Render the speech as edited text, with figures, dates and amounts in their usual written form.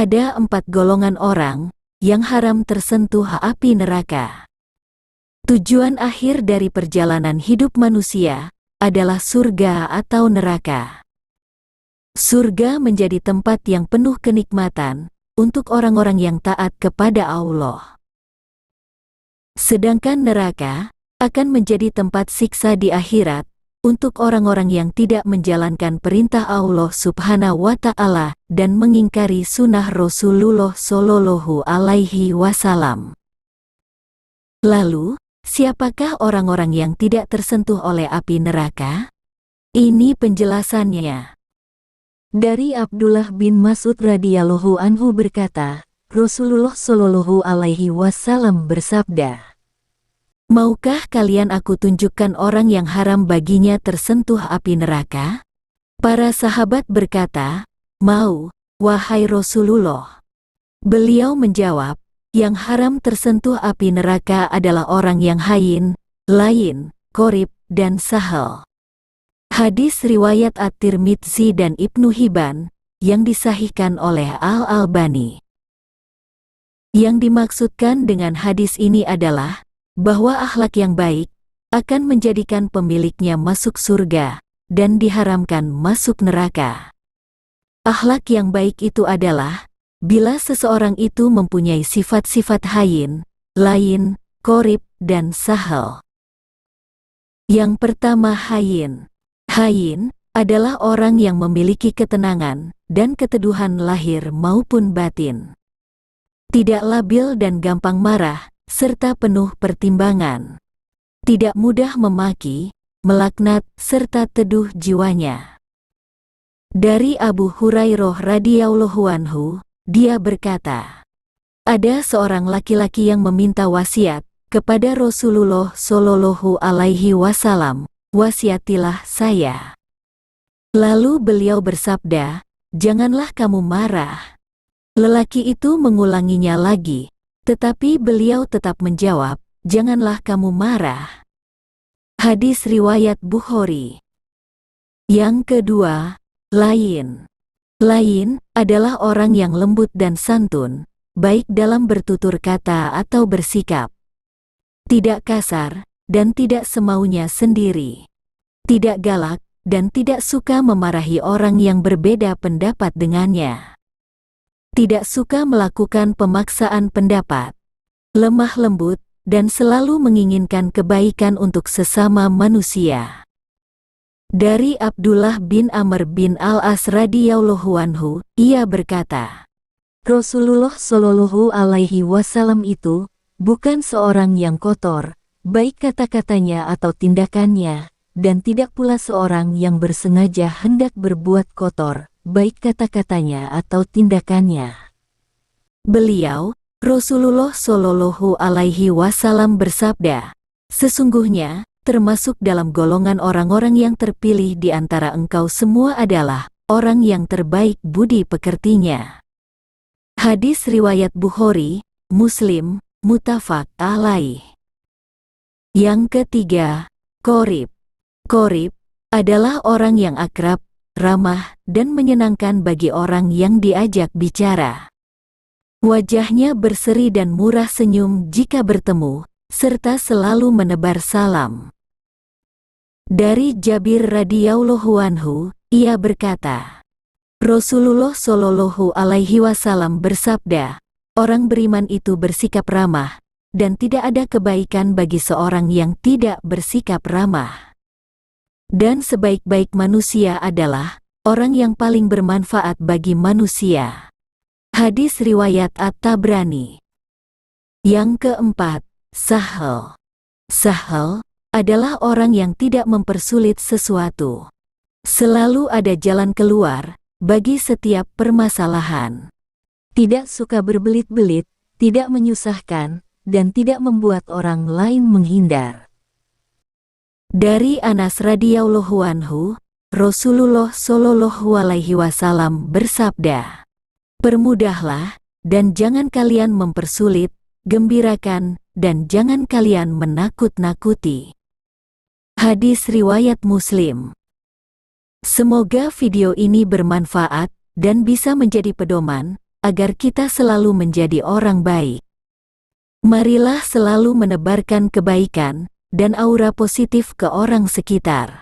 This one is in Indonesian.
Ada 4 golongan orang yang haram tersentuh api neraka. Tujuan akhir dari perjalanan hidup manusia adalah surga atau neraka. Surga menjadi tempat yang penuh kenikmatan untuk orang-orang yang taat kepada Allah. Sedangkan neraka akan menjadi tempat siksa di akhirat untuk orang-orang yang tidak menjalankan perintah Allah Subhanahu wa Ta'ala dan mengingkari sunnah Rasulullah Shallallahu Alaihi Wasallam. Lalu, siapakah orang-orang yang tidak tersentuh oleh api neraka? Ini penjelasannya. Dari Abdullah bin Mas'ud radhiyallahu anhu berkata, Rasulullah Shallallahu Alaihi Wasallam bersabda, "Maukah kalian aku tunjukkan orang yang haram baginya tersentuh api neraka?" Para sahabat berkata, "Mau, wahai Rasulullah." Beliau menjawab, "Yang haram tersentuh api neraka adalah orang yang hayin, layin, qorib, dan sahal." Hadis riwayat At-Tirmidzi dan Ibnu Hibban, yang disahihkan oleh Al-Albani. Yang dimaksudkan dengan hadis ini adalah bahwa akhlak yang baik akan menjadikan pemiliknya masuk surga dan diharamkan masuk neraka. Akhlak yang baik itu adalah bila seseorang itu mempunyai sifat-sifat hayin, layin, qorib, dan sahal. Yang pertama hayin. Hayin adalah orang yang memiliki ketenangan dan keteduhan lahir maupun batin. Tidak labil dan gampang marah, serta penuh pertimbangan. Tidak mudah memaki, melaknat, serta teduh jiwanya. Dari Abu Hurairah radhiyallahu anhu, dia berkata, ada seorang laki-laki yang meminta wasiat kepada Rasulullah Shallallahu Alaihi Wasallam, "Wasiatilah saya." Lalu beliau bersabda, "Janganlah kamu marah." Lelaki itu mengulanginya lagi, tetapi beliau tetap menjawab, "Janganlah kamu marah." Hadis riwayat Bukhari. Yang kedua, layin. Layin adalah orang yang lembut dan santun, baik dalam bertutur kata atau bersikap. Tidak kasar, dan tidak semaunya sendiri. Tidak galak, dan tidak suka memarahi orang yang berbeda pendapat dengannya. Tidak suka melakukan pemaksaan pendapat. Lemah lembut, dan selalu menginginkan kebaikan untuk sesama manusia. Dari Abdullah bin Amr bin Al-As radhiyallahu anhu, ia berkata, Rasulullah Shallallahu Alaihi Wasallam itu bukan seorang yang kotor, baik kata-katanya atau tindakannya, dan tidak pula seorang yang bersengaja hendak berbuat kotor, baik kata-katanya atau tindakannya. Beliau, Rasulullah Shallallahu Alaihi Wasallam bersabda, "Sesungguhnya, termasuk dalam golongan orang-orang yang terpilih di antara engkau semua adalah orang yang terbaik budi pekertinya." Hadis riwayat Bukhari, Muslim, muttafaq alaih. Yang ketiga, qorib. Qorib adalah orang yang akrab, ramah, dan menyenangkan bagi orang yang diajak bicara. Wajahnya berseri dan murah senyum jika bertemu, serta selalu menebar salam. Dari Jabir radhiyallahu anhu, ia berkata, Rasulullah Shallallahu Alaihi Wasallam bersabda, orang beriman itu bersikap ramah, dan tidak ada kebaikan bagi seorang yang tidak bersikap ramah. Dan sebaik-baik manusia adalah orang yang paling bermanfaat bagi manusia. Hadis riwayat At-Tabrani. Yang keempat, sahal. Sahal adalah orang yang tidak mempersulit sesuatu. Selalu ada jalan keluar bagi setiap permasalahan. Tidak suka berbelit-belit, tidak menyusahkan, dan tidak membuat orang lain menghindar. Dari Anas radhiyallahu anhu, Rasulullah Shallallahu Alaihi Wasallam bersabda, "Permudahlah, dan jangan kalian mempersulit, gembirakan, dan jangan kalian menakut-nakuti." Hadis riwayat Muslim. Semoga video ini bermanfaat dan bisa menjadi pedoman agar kita selalu menjadi orang baik. Marilah selalu menebarkan kebaikan dan aura positif ke orang sekitar.